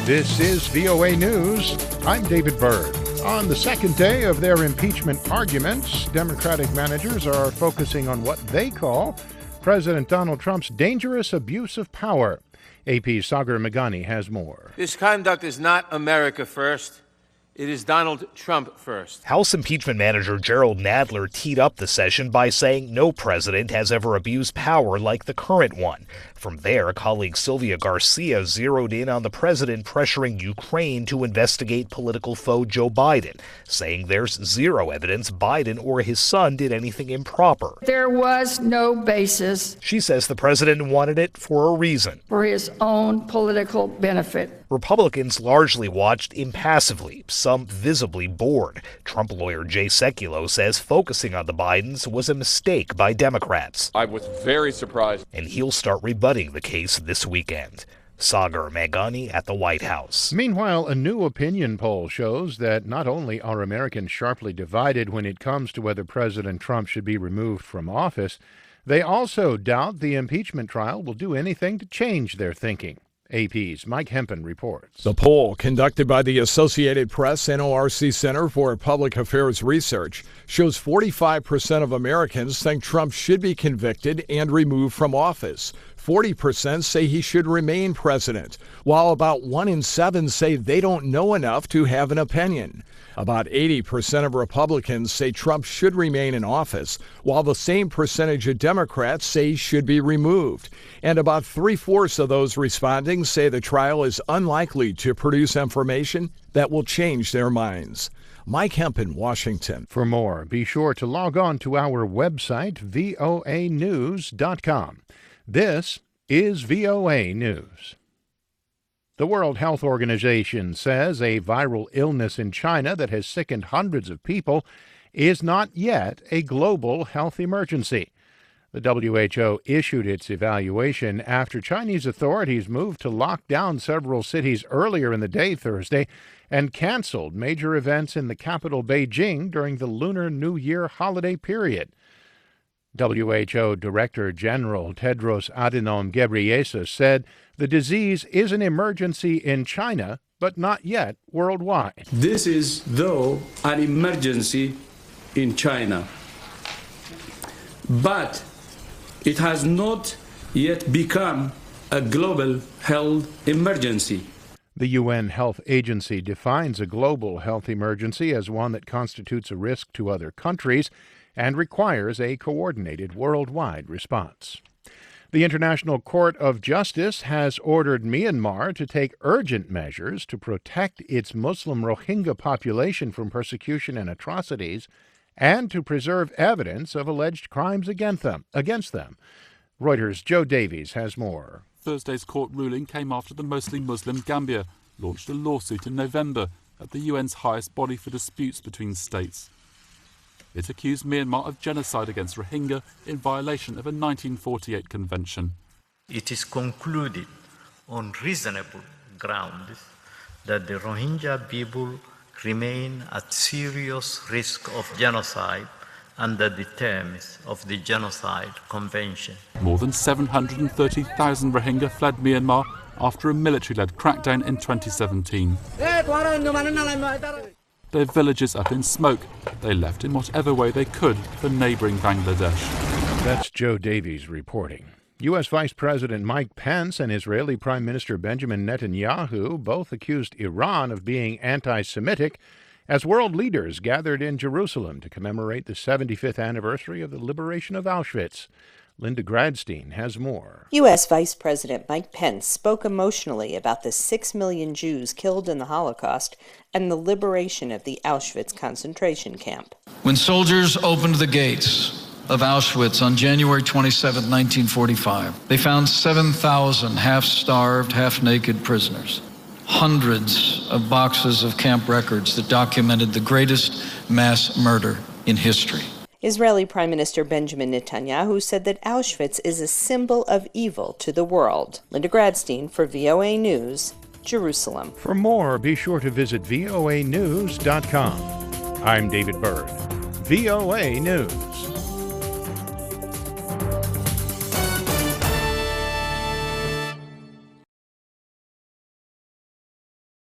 This is VOA News. I'm David Byrd. On the second day of their impeachment arguments, Democratic managers are focusing on what they call President Donald Trump's dangerous abuse of power. AP's Sagar Meghani has more. This conduct is not America first. It is Donald Trump first. House impeachment manager Gerald Nadler teed up the session by saying no president has ever abused power like the current one. From there, colleague Sylvia Garcia zeroed in on the president pressuring Ukraine to investigate political foe Joe Biden, saying there's zero evidence Biden or his son did anything improper. There was no basis. She says the president wanted it for a reason. For his own political benefit. Republicans largely watched impassively, some visibly bored. Trump lawyer Jay Sekulow says focusing on the Bidens was a mistake by Democrats. I was very surprised. And he'll start rebutting the case this weekend. Sagar Meghani at the White House. Meanwhile, a new opinion poll shows that not only are Americans sharply divided when it comes to whether President Trump should be removed from office, they also doubt the impeachment trial will do anything to change their thinking. AP's Mike Hempen reports. The poll, conducted by the Associated Press NORC Center for Public Affairs Research, shows 45% of Americans think Trump should be convicted and removed from office. 40% say he should remain president, while about 1 in 7 say they don't know enough to have an opinion. About 80% of Republicans say Trump should remain in office, while the same percentage of Democrats say he should be removed. And about 3/4 of those responding say the trial is unlikely to produce information that will change their minds. Mike Hempen, Washington. For more, be sure to log on to our website, voanews.com. This is VOA News. The World Health Organization says a viral illness in China that has sickened hundreds of people is not yet a global health emergency. The WHO issued its evaluation after Chinese authorities moved to lock down several cities earlier in the day Thursday and canceled major events in the capital Beijing during the Lunar New Year holiday period. WHO Director General Tedros Adhanom Ghebreyesus said the disease is an emergency in China, but not yet worldwide. This is, though, an emergency in China, but it has not yet become a global health emergency. The UN Health Agency defines a global health emergency as one that constitutes a risk to other countries and requires a coordinated worldwide response. The International Court of Justice has ordered Myanmar to take urgent measures to protect its Muslim Rohingya population from persecution and atrocities and to preserve evidence of alleged crimes against them. Reuters' Joe Davies has more. Thursday's court ruling came after the mostly Muslim Gambia launched a lawsuit in November at the UN's highest body for disputes between states. It accused Myanmar of genocide against Rohingya in violation of a 1948 convention. It is concluded on reasonable grounds that the Rohingya people remain at serious risk of genocide under the terms of the Genocide Convention. More than 730,000 Rohingya fled Myanmar after a military-led crackdown in 2017. Their villages up in smoke. They left in whatever way they could for neighboring Bangladesh. That's Joe Davies reporting. U.S. Vice President Mike Pence and Israeli Prime Minister Benjamin Netanyahu both accused Iran of being anti-Semitic as world leaders gathered in Jerusalem to commemorate the 75th anniversary of the liberation of Auschwitz. Linda Gradstein has more. U.S. Vice President Mike Pence spoke emotionally about the 6 million Jews killed in the Holocaust and the liberation of the Auschwitz concentration camp. When soldiers opened the gates of Auschwitz on January 27, 1945, they found 7,000 half-starved, half-naked prisoners. Hundreds of boxes of camp records that documented the greatest mass murder in history. Israeli Prime Minister Benjamin Netanyahu said that Auschwitz is a symbol of evil to the world. Linda Gradstein for VOA News, Jerusalem. For more, be sure to visit voanews.com. I'm David Byrd. VOA News.